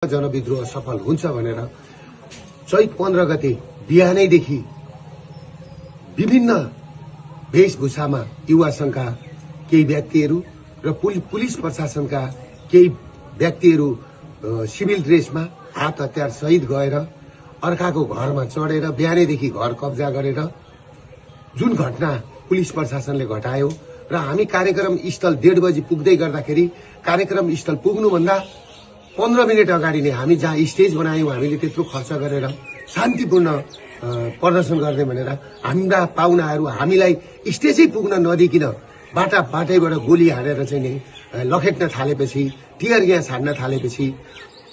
जनविद्रोह सफल हुन्छ भनेर चैत 15 गते बिहानैदेखि विभिन्न वेशभूषामा युवा संघका केही व्यक्तिहरू र पुलिस प्रशासनका केही व्यक्तिहरू सिभिल ड्रेसमा हात हतियार सहित गएर अर्काको घरमा चढेर बिहानैदेखि घर कब्जा गरेर जुन घटना पुलिस प्रशासनले घटायो र हामी कार्यक्रम स्थल 1:30 बजे पुग्दै गर्दाखेरि कार्यक्रम स्थल पुग्नुभन्दा 15 मिनट अगाडि नै हामी जहाँ स्टेज बनायौं हामीले त्यत्रो खर्च गरेर शान्तिपूर्ण प्रदर्शन गर्ने भनेर हाम्रा पाहुनाहरू हामीलाई स्टेजै पुग्न नदिकिन बाटैबाट गोली हानेर चाहिँ नि लखेट्न थालेपछि टियर ग्यास हान्न थालेपछि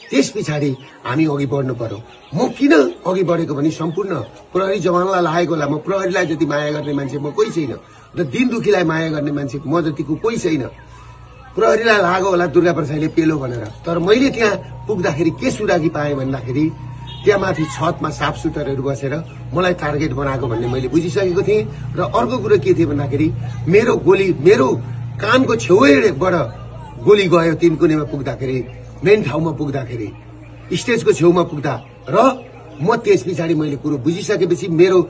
त्यस पछाडि हामी अघि बढ्नु पर्यो। म किन अघि बढेको भने सम्पूर्ण प्रहरी जवानलाई लागेको होला। म प्रहरीलाई जति माया गर्ने मान्छे म कोही छैन र दिन दुखीलाई माया गर्ने मान्छे म जतिको कोही छैन। प्रहरीलाई लाग्यो होला दुर्गा प्रसाईले पेलो भनेर, तर मैले त्यहाँ पुग्दाखेरि के सुरागी पाएँ भन्दाखेरि त्यहाँ माथि छतमा साफ सुटरहरू बसेर मलाई टार्गेट बनाएको भन्ने मैले बुझिसकेको थिएँ। र अर्को कुरो के थियो भन्दाखेरि मेरो कानको छेउबाट गोली गयो। 3 कुनेमा पुग्दाखेरि मेन ठाउँमा पुग्दाखेरि स्टेजको छेउमा पुग्दा र म त्यस पछाडि मैले कुरो बुझिसकेपछि मेरो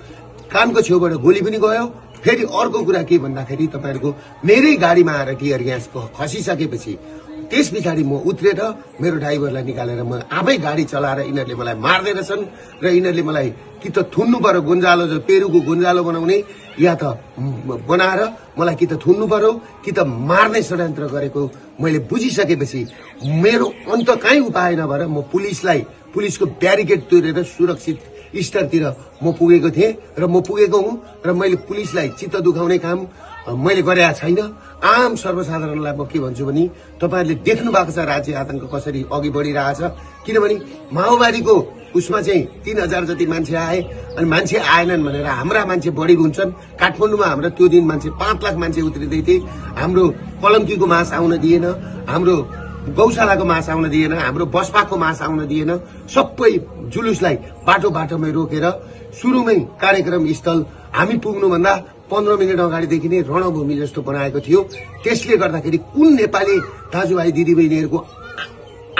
कानको छेउबाट गोली पनि गयो। फेरि अर्को कुरा के भन्दाखेरि तपाईहरुको मेरै गाडीमा आएर टियर ग्यास खसिसकेपछि त्यस पछाडि म उत्रेर मेरो ड्राइभरलाई निकालेर म आफै गाडी चलाएर यिनीहरूले मलाई मार्दै रहेछन् र यिनीहरूले मलाई कि त थुन्नु पर्यो गुन्जालो पेरुको गुन्जालो बनाउने या त बनाएर मलाई कि त थुन्नु पर्यो कि त मार्ने षड्यन्त्र गरेको मैले बुझिसकेपछि मेरो अन्त काहीँ उपाय नभएर म पुलिसको ब्यारिकेड तोडेर सुरक्षित स्तरतिर म पुगेको थिएँ र म पुगेको हुँ र मैले पुलिसलाई चित्त दुखाउने काम मैले गरेका छैन। आम सर्वसाधारणलाई म के भन्छु भने तपाईहरुले देख्नु भएको छ राज्य आतंक कसरी अघि बढिरहेछ। किनभने माओवादीको उसमा चाहिँ 3000 जति मान्छे आए अनि मान्छे आएनन् भनेर हाम्रा मान्छे बढी हुन्छन्। काठमाडौँमा हाम्रो त्यो दिन मान्छे 5 लाख मान्छे उत्रिदै थिए। हाम्रो कलङ्कीको मास आउन दिएन, हाम्रो गौशालाको मास आउन दिएन, हाम्रो बसपाको मास आउन दिएन। सबै जुलुसलाई बाटोमै रोकेर सुरुमै कार्यक्रम स्थल हामी पुग्नुभन्दा 15 मिनट अगाडिदेखि नै रणभूमि जस्तो बनाएको थियो। त्यसले गर्दाखेरि कुन नेपाली दाजुभाइ दिदीबहिनीहरूको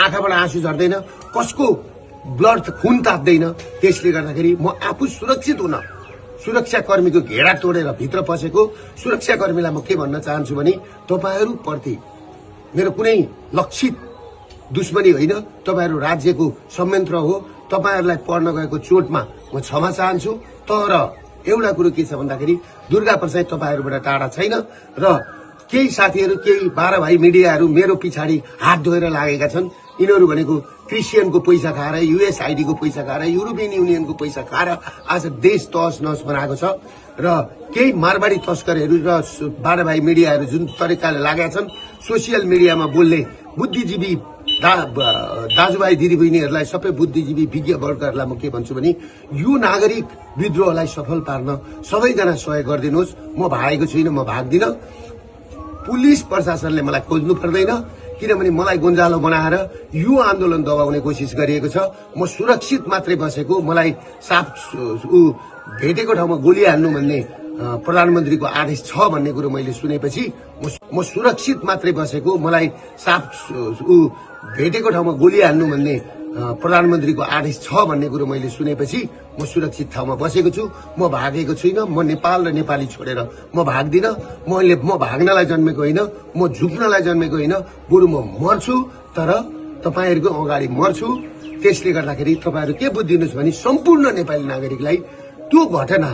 आँखाबाट आँसु झर्दैन, कसको ब्लड खुन ताप्दैन। त्यसले गर्दाखेरि म आफू सुरक्षित हुन सुरक्षाकर्मीको घेरा तोडेर भित्र पसेको सुरक्षाकर्मीलाई म के भन्न चाहन्छु भने तपाईहरु प्रति मेरो कुनै लक्षित दुश्मनी होइन। तपाईहरु राज्यको संयन्त्र हो। तपाईहरुलाई पर्न गएको चोटमा म क्षमा चाहन्छु। तर एउटा कुरो के छ भन्दाखेरि दुर्गा प्रसाई तपाईहरुबाट टाढा छैन र केही साथीहरु केही 12 भाइ मिडियाहरु मेरो पछाडि हात धोएर लागेका छन्। यिनीहरु भनेको क्रिस्चियनको पैसा खाएर, USAID को पैसा खाएर, युरोपियन युनियनको पैसा खाएर आज देश तहस नहस बनाएको छ र केही मारवाडी तस्करहरू र 12 भाइ मिडियाहरु जुन तरिकाले लागेका छन् सोशल मिडियामा बोल्ने बुद्धिजीवी दाजुभाइ दिदीबहिनीहरूलाई सबै बुद्धिजीवी विज्ञ वर्गहरूलाई म के भन्छु भने यो नागरिक विद्रोहलाई सफल पार्न सबैजना सहयोग गरिदिनुहोस्। म भागेको छुइनँ, म भाग्दिन। पुलिस प्रशासनले मलाई खोज्नु पर्दैन किनभने मलाई गुन्जालो बनाएर यो आन्दोलन दबाउने कोसिस गरिएको छ। म सुरक्षित मात्रै बसेको, मलाई साफ भेटेको ठाउँमा गोली हान्नु भन्ने प्रधानमन्त्रीको आदेश छ भन्ने कुरो मैले सुनेपछि म सुरक्षित मात्रै बसेको, मलाई साफ भेटेको ठाउँमा गोली हान्नु भन्ने प्रधानमन्त्रीको आदेश छ भन्ने कुरो मैले सुनेपछि म सुरक्षित ठाउँमा बसेको छु। म भागेको छुइनँ। म नेपाल र नेपाली छोडेर म भाग्दिन। म भाग्नलाई जन्मेको होइन, म झुक्नलाई जन्मेको होइन, बरु म मर्छु तर तपाईहरुको अगाडि मर्छु। त्यसले गर्दाखेरि तपाईहरु के बुझ्दिनुस् भने सम्पूर्ण नेपाली नागरिकलाई त्यो घटना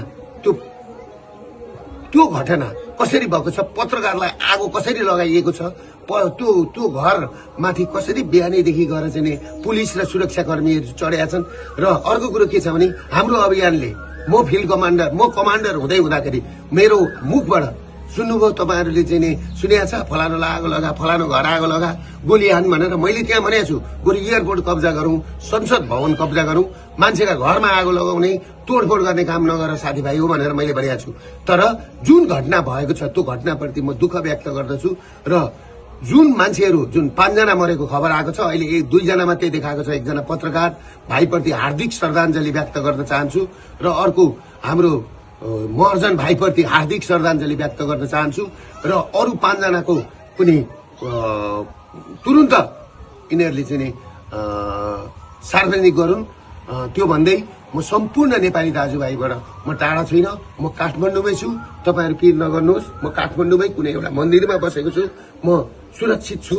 कसरी भएको छ, पत्रकारलाई आगो कसरी लगाइएको छ, त्यो घर माथि कसरी बिहानैदेखि गएर चाहिँ पुलिस र सुरक्षाकर्मीहरू चढेका छन्। र अर्को कुरो के छ भने हाम्रो अभियानले म फिल्ड कमान्डर कमान्डर हुँदै हुँदाखेरि मेरो मुखबाट सुन्नुभयो तपाईहरुले चाहिँ सुनेको छ फलानालाई आगो लगा, फलानो घर आगो लगा, गोली हान भनेर। मैले त्यहाँ भनेको छु बरु एयरपोर्ट कब्जा गरौं, संसद भवन कब्जा गरौं, मान्छेका घरमा आगो लगाउने तोडफोड गर्ने काम नगर साथीभाइ हो भनेर मैले भनेको छु। तर जुन घटना भएको छ त्यो घटनाप्रति म दुःख व्यक्त गर्दछु र जुन मान्छेहरू जुन 5 जना मरेको खबर आएको छ, अहिले 2 जना मात्रै देखाएको छ। एकजना पत्रकार भाइप्रति हार्दिक श्रद्धाञ्जली व्यक्त गर्न चाहन्छु र अर्को हाम्रो महर्जन भाइप्रति हार्दिक श्रद्धाञ्जली व्यक्त गर्न चाहन्छु र अरु 5 जनाको पनि तुरुन्त यिनीहरूले चाहिँ सार्वजनिक गरून्। त्यो भन्दै म सम्पूर्ण नेपाली दाजुभाइबाट म टाढा छैन, म काठमाडौँमै छु। तपाईहरु के नगर्नुहोस्, म काठमाडौँमै कुनै एउटा मन्दिरमा बसेको छु, म सुरक्षित छु।